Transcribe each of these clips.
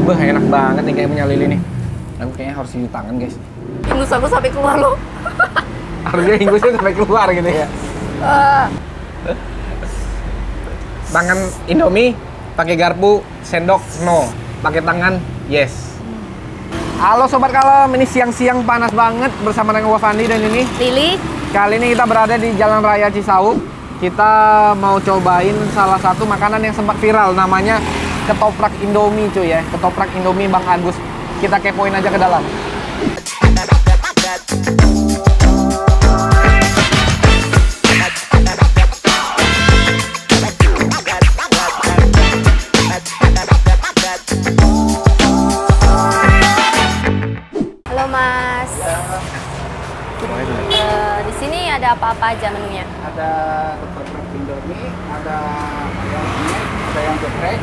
Bah, enak banget nih kayak punya Lili nih. Aku kayaknya harus cuci tangan, guys. Ingus aku sampai keluar loh. Harusnya ingusnya sampai keluar gitu ya. Tangan Indomie, pakai garpu, sendok, no. Pakai tangan, yes. Halo Sobat Kalem, ini siang-siang panas banget bersama dengan Gua Fandi dan ini Lili. Kali ini kita berada di Jalan Raya Cisauk. Kita mau cobain salah satu makanan yang sempat viral, namanya ketoprak Indomie cuy ya. Ketoprak Indomie Bang Agus. Kita kepoin aja ke dalam. Halo Mas. Di sini ada apa-apa aja menunya? Ada ketoprak Indomie, ada ayam geprek.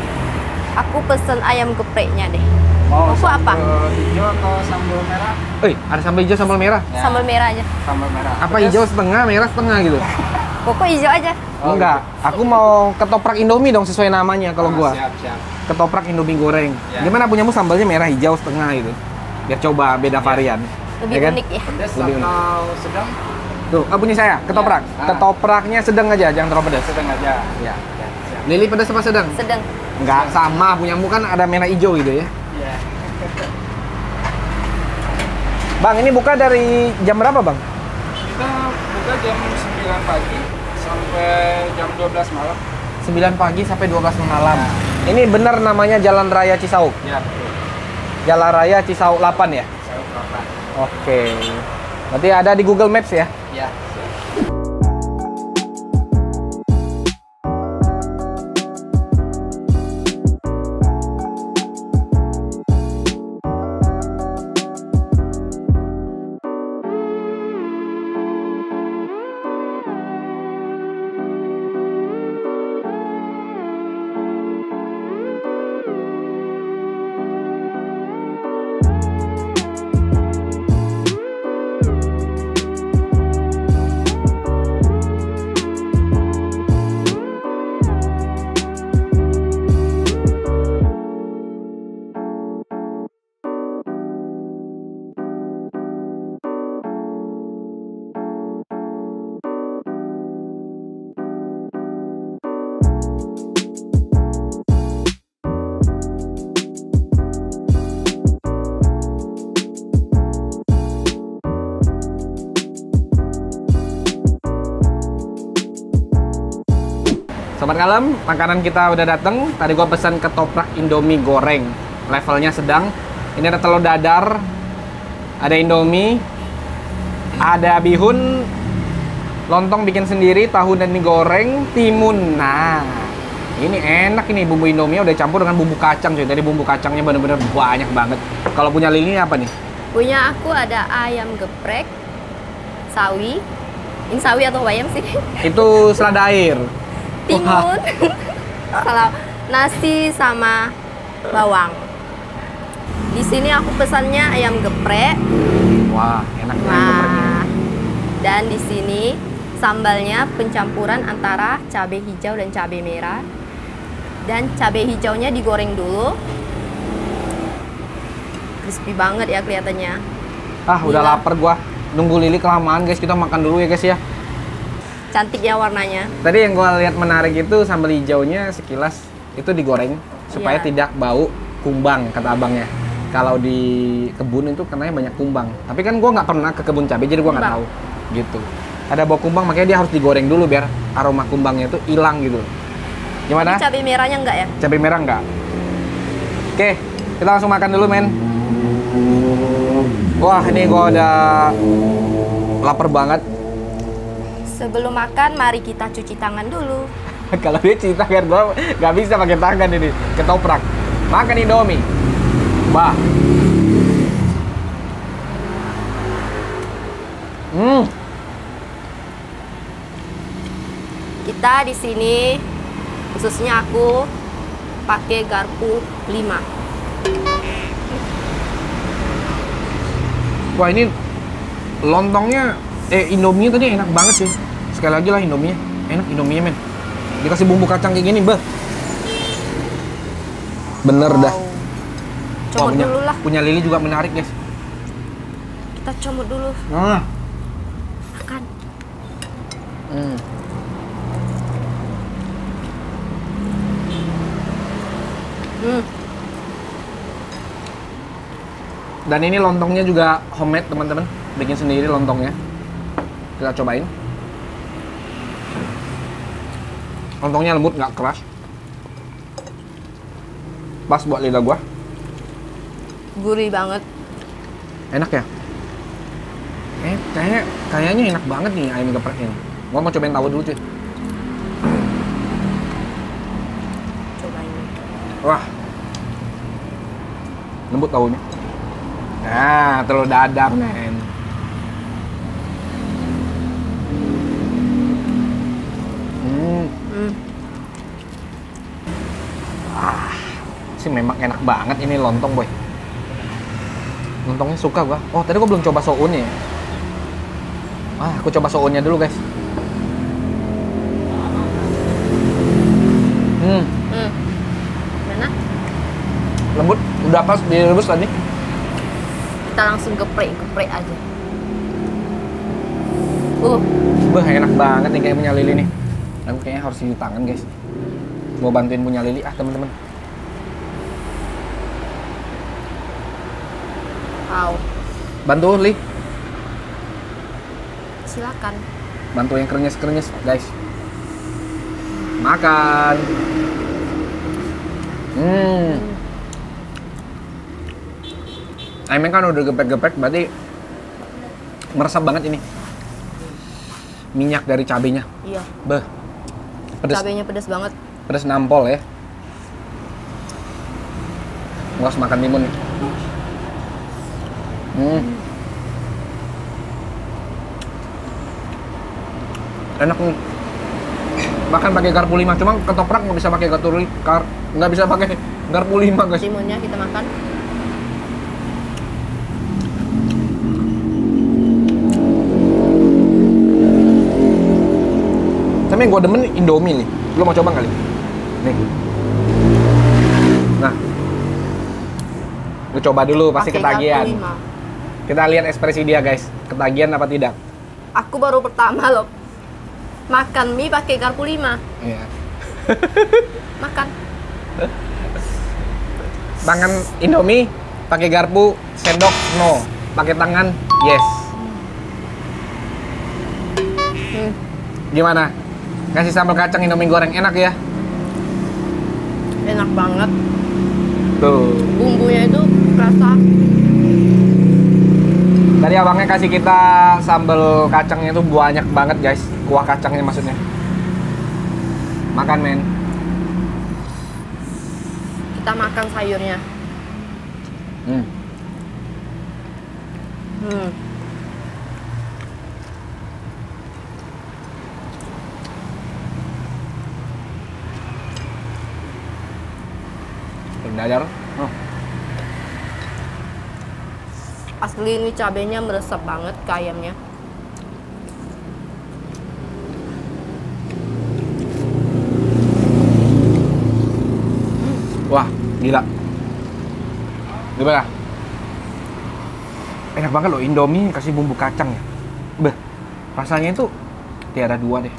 Aku pesen ayam gepreknya deh. Mau Aku apa? sambal hijau atau sambal merah? Ada sambal hijau, sambal merah. Ya. Sambal merah aja. Sambal merah. Apa hijau setengah, merah setengah gitu? Pokok hijau aja. Enggak, aku mau ketoprak Indomie dong sesuai namanya kalau gua. Siap. Ketoprak Indomie goreng. Ya. Gimana punyamu sambalnya merah hijau setengah gitu? Biar coba beda varian. Lebih Ya kan? unik ya. Pedas Lebih atau sedang? Tuh, punya saya, ketoprak. Ya. Ah. Ketopraknya sedang aja, jangan terlalu pedas. Sedang aja. Ya. Ya, siap. Lili pedas apa sedang? Sedang. Enggak, sama. Punyamu kan ada merah hijau gitu ya. Iya. Bang, ini buka dari jam berapa, Bang? Kita buka jam 9 pagi sampai jam 12 malam. 9 pagi sampai 12 malam. Ini benar namanya Jalan Raya Cisauk. Ya, betul. Jalan Raya Cisauk 8 ya? Saya berapa? Oke. Berarti ada di Google Maps ya? Ya. Sobat Kalem, makanan kita udah dateng. Tadi gua pesan ketoprak Indomie goreng. Levelnya sedang. Ini ada telur dadar, ada Indomie, ada bihun, lontong bikin sendiri, tahu dan mie goreng, timun. Nah, ini enak ini bumbu Indomie udah campur dengan bumbu kacang cuy. Tadi bumbu kacangnya bener-bener banyak banget. Kalau punya Lili ini apa nih? Punya aku ada ayam geprek, sawi. Ini sawi atau bayam sih? Itu selada air. Timun. Salah. Nasi sama bawang. Di sini aku pesannya ayam geprek. Wah, enak nih gepreknya. Nah, dan di sini sambalnya pencampuran antara cabai hijau dan cabai merah. Dan cabai hijaunya digoreng dulu. Crispy banget ya kelihatannya. Ah, udah Gila. lapar gua. Nunggu Lili kelamaan guys, kita makan dulu ya guys ya. Cantik ya warnanya. Tadi yang gua lihat menarik itu sambal hijaunya sekilas itu digoreng supaya Iya. tidak bau kumbang kata abangnya. Kalau di kebun itu katanya banyak kumbang. Tapi kan gua nggak pernah ke kebun cabai jadi gua nggak tahu. Gitu. Ada bau kumbang makanya dia harus digoreng dulu biar aroma kumbangnya itu hilang gitu. Gimana? Ini cabai merahnya enggak ya? Cabai merah nggak? Oke, kita langsung makan dulu men. Wah ini gua udah lapar banget. Sebelum makan, mari kita cuci tangan dulu. Kalau dia cuci tangan gua nggak bisa pakai tangan ini. Ketoprak. Makan Indomie. Bah. Kita di sini, khususnya aku, pakai garpu 5. Wah ini lontongnya, Indomie tadi enak banget sih. Sekali lagi lah Indomie, enak Indomie men. Dikasih bumbu kacang kayak gini, bah. Bener dah. Comot dulu lah. Punya Lili juga menarik, guys. Kita comot dulu. Nah. Makan. Hmm. Dan ini lontongnya juga homemade, teman-teman. Bikin sendiri lontongnya. Kita cobain. Lontongnya lembut, nggak keras. Pas buat lidah gua. Gurih banget. Enak ya? Kayaknya enak banget nih ayam geprek ini. Gua mau cobain tahu dulu, cuy. Cobain. Wah. Lembut tahunya. Nah, telur dadar, men. Sih memang enak banget ini lontong, boy. Lontongnya suka gua. Oh, tadi gua belum coba sounnya ya. Aku coba sounnya dulu, guys. Mana? Lembut, udah pas direbus tadi. Kita langsung geprek aja. Enak banget nih kayak punya Lili nih. Dan kayaknya harus cuci tangan, guys. Mau bantuin punya Lili, teman-teman. Wow. Bantu, Li. Silakan. Bantu yang krenyes-krenyes, guys. Makan. Ayamnya kan udah geprek-geprek, berarti meresap banget ini. Minyak dari cabenya. Iya. Pedes. Cabenya pedas banget. Pedes nampol ya. Gua harus makan timun nih. Enak nih. Makan pakai garpu 5, cuma ketoprak nggak bisa pakai nggak bisa pakai garpu 5, guys. Timunnya kita makan. Tapi yang gue demen Indomie nih. Lo mau coba kali? Nih. Nah. Lo coba dulu, pasti Pakai ketagihan. garpu 5. Kita lihat ekspresi dia, guys. Ketagihan apa tidak? Aku baru pertama loh makan mie pakai garpu 5. Iya. Makan. Tangan Indomie pakai garpu, sendok no. Pakai tangan yes. Gimana? Kasih sambal kacang Indomie goreng enak ya? Enak banget. Tuh. Bumbunya itu kerasa. Tadi abangnya kasih kita sambal kacangnya itu banyak banget, guys. Kuah kacangnya maksudnya. Makan, men. Kita makan sayurnya. Dadar. Asli ini cabenya meresap banget ke ayamnya. Wah, gila. Gimana? Enak banget loh, Indomie kasih bumbu kacang ya. Rasanya itu tiada dua deh.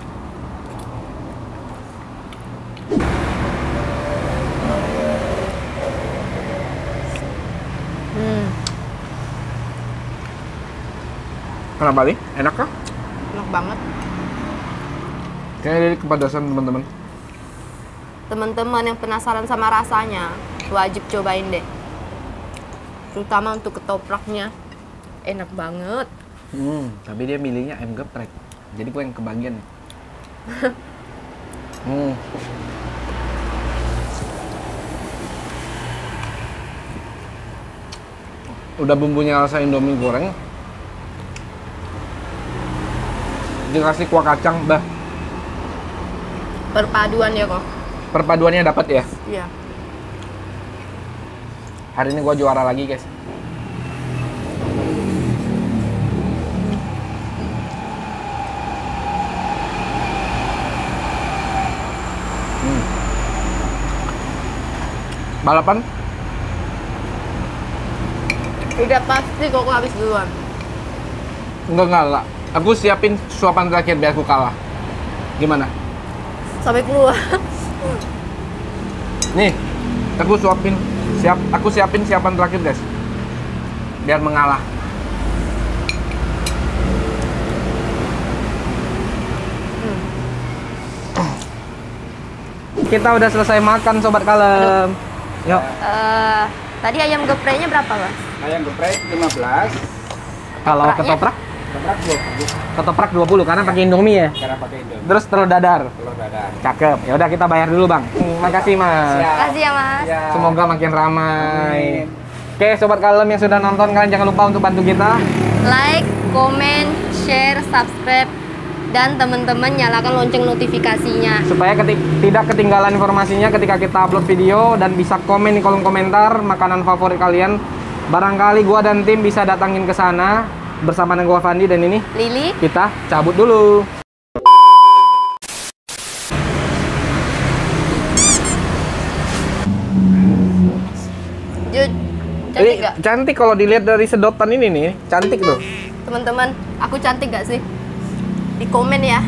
Kenapa nih? Enak kah? Enak banget. Kayaknya dari kepedasan teman-teman. Teman-teman yang penasaran sama rasanya, wajib cobain deh. Terutama untuk ketopraknya. Enak banget. Tapi dia milihnya ayam geprek. Jadi gue yang kebagian. Udah bumbunya rasa Indomie goreng. Dikasih kuah kacang, Perpaduan ya kok. Perpaduannya dapat ya. Iya. Hari ini gua juara lagi, guys. Balapan Udah pasti kok habis duluan. Enggak lah. Aku siapin suapan terakhir biar aku kalah. Gimana? Sampai keluar. Nih, aku siapin siapan terakhir, guys. Biar mengalah. Kita udah selesai makan, sobat kalem. Yuk. Tadi ayam gepreknya berapa, Mas? Ayam geprek 15, Kalau Ketopraknya? ketoprak 20. ketoprak 20 karena pakai Indomie ya. Karena pakai Indomie. Terus telur dadar. Telur dadar. Cakep. Ya udah kita bayar dulu, Bang. Makasih, Mas. Siap. Makasih ya, Mas. Ya. Semoga makin ramai. Amin. Oke, sobat kalem yang sudah nonton, kalian jangan lupa untuk bantu kita. Like, comment, share, subscribe, dan teman-teman nyalakan lonceng notifikasinya. Supaya tidak ketinggalan informasinya ketika kita upload video, dan bisa komen di kolom komentar makanan favorit kalian. Barangkali gua dan tim bisa datangin ke sana bersama dengan gua Fandi dan ini Lili, kita cabut dulu. Jud, Ini cantik gak? cantik kalau dilihat dari sedotan ini nih, cantik tuh. Teman-teman, aku cantik gak sih? Di komen ya.